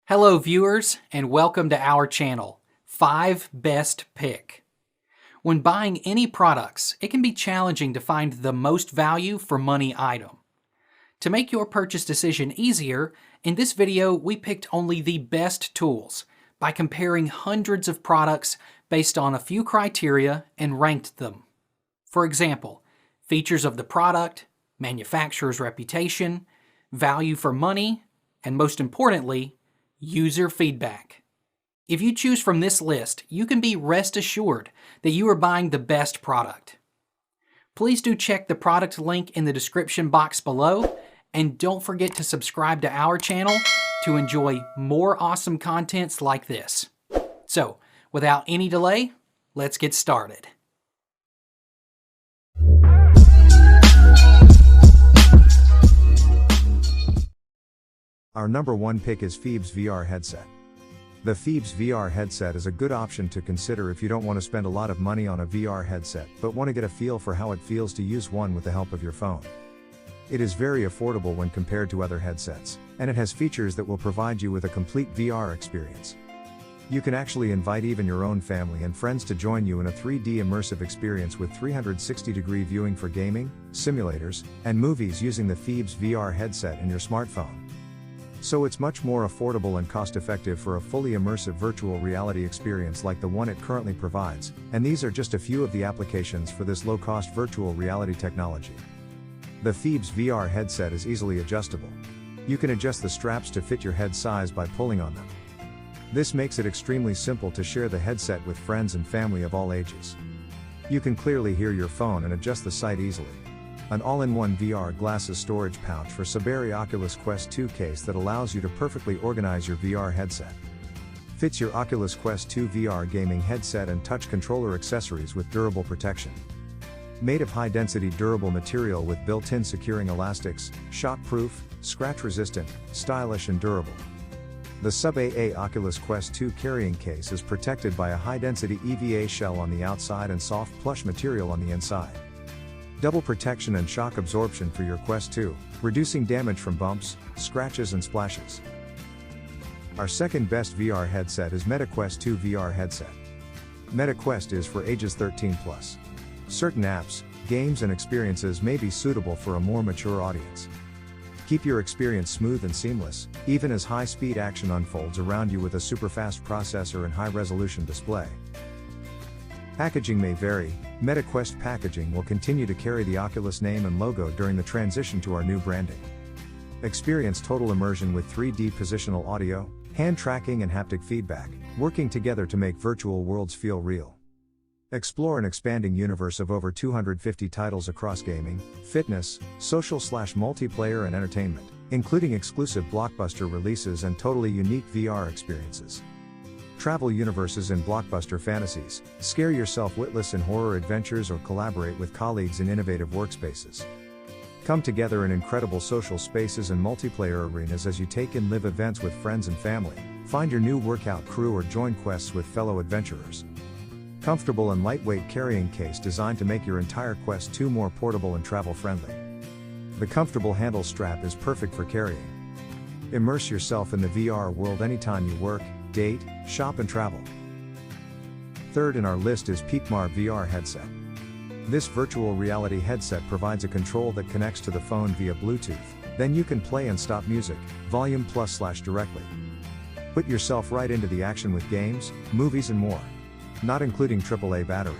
Hello viewers, and welcome to our channel, 5 Best Pick. When buying any products, it can be challenging to find the most value for money item. To make your purchase decision easier, in this video we picked only the best tools by comparing hundreds of products based on a few criteria and ranked them. For example, features of the product, manufacturer's reputation, value for money, and most importantly, user feedback. If you choose from this list, you can be rest assured that you are buying the best product. Please do check the product link in the description box below, and don't forget to subscribe to our channel to enjoy more awesome contents like this. So, without any delay, let's get started. Our number one pick is FEEBZ VR Headset. The FEEBZ VR Headset is a good option to consider if you don't want to spend a lot of money on a VR headset but want to get a feel for how it feels to use one with the help of your phone. It is very affordable when compared to other headsets, and it has features that will provide you with a complete VR experience. You can actually invite even your own family and friends to join you in a 3D immersive experience with 360-degree viewing for gaming, simulators, and movies using the FEEBZ VR headset in your smartphone. So it's much more affordable and cost-effective for a fully immersive virtual reality experience like the one it currently provides, and these are just a few of the applications for this low-cost virtual reality technology. The FEEBZ VR headset is easily adjustable. You can adjust the straps to fit your head size by pulling on them. This makes it extremely simple to share the headset with friends and family of all ages. You can clearly hear your phone and adjust the sight easily. An all-in-one VR glasses storage pouch for Saberry Oculus Quest 2 case that allows you to perfectly organize your VR headset. Fits your Oculus Quest 2 VR gaming headset and touch controller accessories with durable protection. Made of high-density durable material with built-in securing elastics, shock-proof, scratch-resistant, stylish and durable. The Sub-AA Oculus Quest 2 carrying case is protected by a high-density EVA shell on the outside and soft plush material on the inside. Double protection and shock absorption for your Quest 2, reducing damage from bumps, scratches and splashes. Our second best VR headset is Meta Quest 2 VR Headset. Meta Quest is for ages 13+. Certain apps, games and experiences may be suitable for a more mature audience. Keep your experience smooth and seamless, even as high-speed action unfolds around you with a super-fast processor and high-resolution display. Packaging may vary. Meta Quest packaging will continue to carry the Oculus name and logo during the transition to our new branding. Experience total immersion with 3D positional audio, hand tracking and haptic feedback, working together to make virtual worlds feel real. Explore an expanding universe of over 250 titles across gaming, fitness, social/multiplayer and entertainment, including exclusive blockbuster releases and totally unique VR experiences. Travel universes in blockbuster fantasies, scare yourself witless in horror adventures or collaborate with colleagues in innovative workspaces. Come together in incredible social spaces and multiplayer arenas as you take and live events with friends and family, find your new workout crew or join quests with fellow adventurers. Comfortable and lightweight carrying case designed to make your entire Quest 2 more portable and travel-friendly. The comfortable handle strap is perfect for carrying. Immerse yourself in the VR world anytime you work, date, shop and travel. Third in our list is PEKMAR VR Headset. This virtual reality headset provides a control that connects to the phone via Bluetooth, then you can play and stop music, volume plus/ directly. Put yourself right into the action with games, movies and more. Not including AAA battery.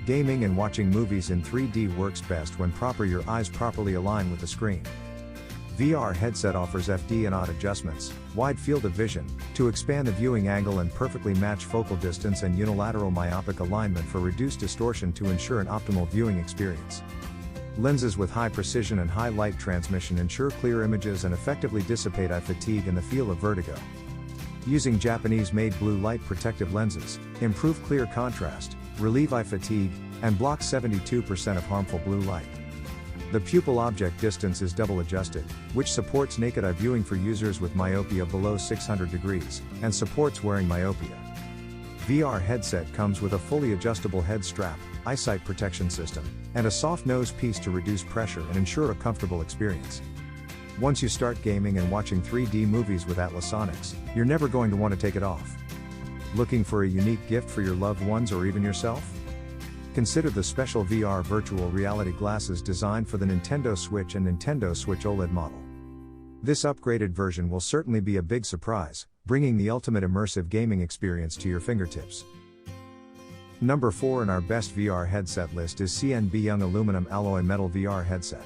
Gaming and watching movies in 3D works best when your eyes properly align with the screen. VR headset offers FD and odd adjustments, wide field of vision, to expand the viewing angle and perfectly match focal distance and unilateral myopic alignment for reduced distortion to ensure an optimal viewing experience. Lenses with high precision and high light transmission ensure clear images and effectively dissipate eye fatigue and the feel of vertigo. Using Japanese-made blue light protective lenses, improve clear contrast, relieve eye fatigue, and block 72% of harmful blue light. The pupil object distance is double adjusted, which supports naked eye viewing for users with myopia below 600 degrees, and supports wearing myopia. VR headset comes with a fully adjustable head strap, eyesight protection system, and a soft nose piece to reduce pressure and ensure a comfortable experience. Once you start gaming and watching 3D movies with Atlasonics, you're never going to want to take it off. Looking for a unique gift for your loved ones or even yourself? Consider the special VR virtual reality glasses designed for the Nintendo Switch and Nintendo Switch OLED model. This upgraded version will certainly be a big surprise, bringing the ultimate immersive gaming experience to your fingertips. Number 4 in our best VR headset list is CNBEYOUNG Aluminum Alloy Metal VR Headset.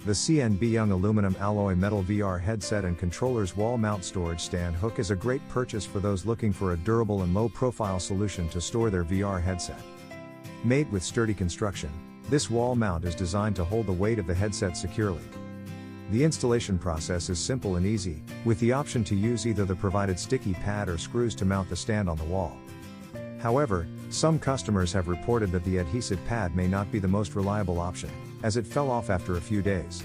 The CNBEYOUNG Aluminum Alloy Metal VR Headset and Controller's wall mount storage stand hook is a great purchase for those looking for a durable and low-profile solution to store their VR headset. Made with sturdy construction, this wall mount is designed to hold the weight of the headset securely. The installation process is simple and easy, with the option to use either the provided sticky pad or screws to mount the stand on the wall. However, some customers have reported that the adhesive pad may not be the most reliable option, as it fell off after a few days.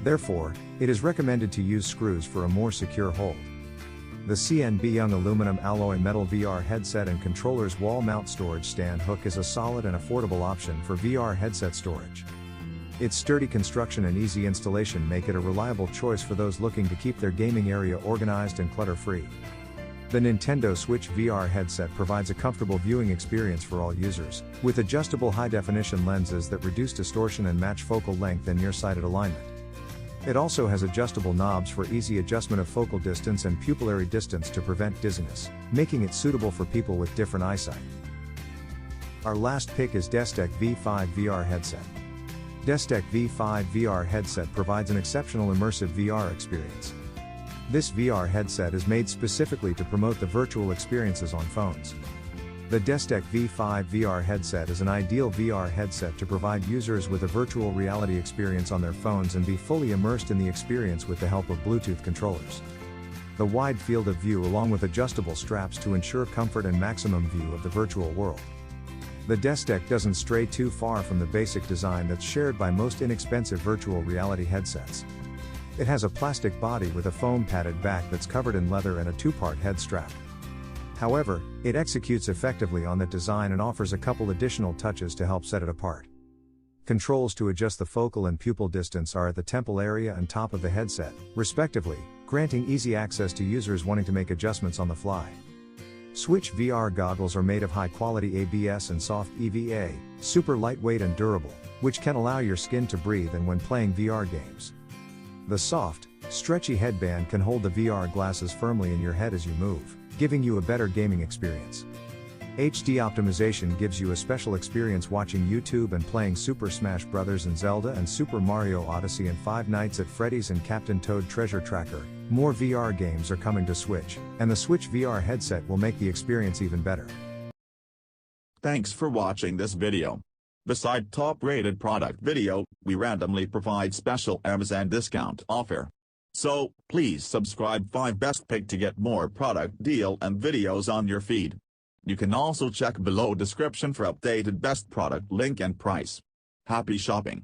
Therefore, it is recommended to use screws for a more secure hold. The CNBEYOUNG Aluminum Alloy Metal VR Headset and Controller's wall mount storage stand hook is a solid and affordable option for VR headset storage. Its sturdy construction and easy installation make it a reliable choice for those looking to keep their gaming area organized and clutter-free. The Nintendo Switch VR headset provides a comfortable viewing experience for all users, with adjustable high-definition lenses that reduce distortion and match focal length and nearsighted alignment. It also has adjustable knobs for easy adjustment of focal distance and pupillary distance to prevent dizziness, making it suitable for people with different eyesight. Our last pick is DESTEK V5 VR Headset. DESTEK V5 VR Headset provides an exceptional immersive VR experience. This VR headset is made specifically to promote the virtual experiences on phones. The DESTEK V5 VR Headset is an ideal VR headset to provide users with a virtual reality experience on their phones and be fully immersed in the experience with the help of Bluetooth controllers. The wide field of view along with adjustable straps to ensure comfort and maximum view of the virtual world. The DESTEK doesn't stray too far from the basic design that's shared by most inexpensive virtual reality headsets. It has a plastic body with a foam padded back that's covered in leather and a two-part head strap. However, it executes effectively on that design and offers a couple additional touches to help set it apart. Controls to adjust the focal and pupil distance are at the temple area and top of the headset, respectively, granting easy access to users wanting to make adjustments on the fly. Switch VR goggles are made of high-quality ABS and soft EVA, super lightweight and durable, which can allow your skin to breathe and when playing VR games. The soft, stretchy headband can hold the VR glasses firmly in your head as you move, giving you a better gaming experience. HD optimization gives you a special experience watching YouTube and playing Super Smash Bros. And Zelda and Super Mario Odyssey and Five Nights at Freddy's and Captain Toad Treasure Tracker. More VR games are coming to Switch, and the Switch VR headset will make the experience even better. Thanks for watching this video. Beside top-rated product video, we randomly provide special Amazon discount offer. So, please subscribe 5 Best Pick to get more product deal and videos on your feed. You can also check below description for updated best product link and price. Happy shopping!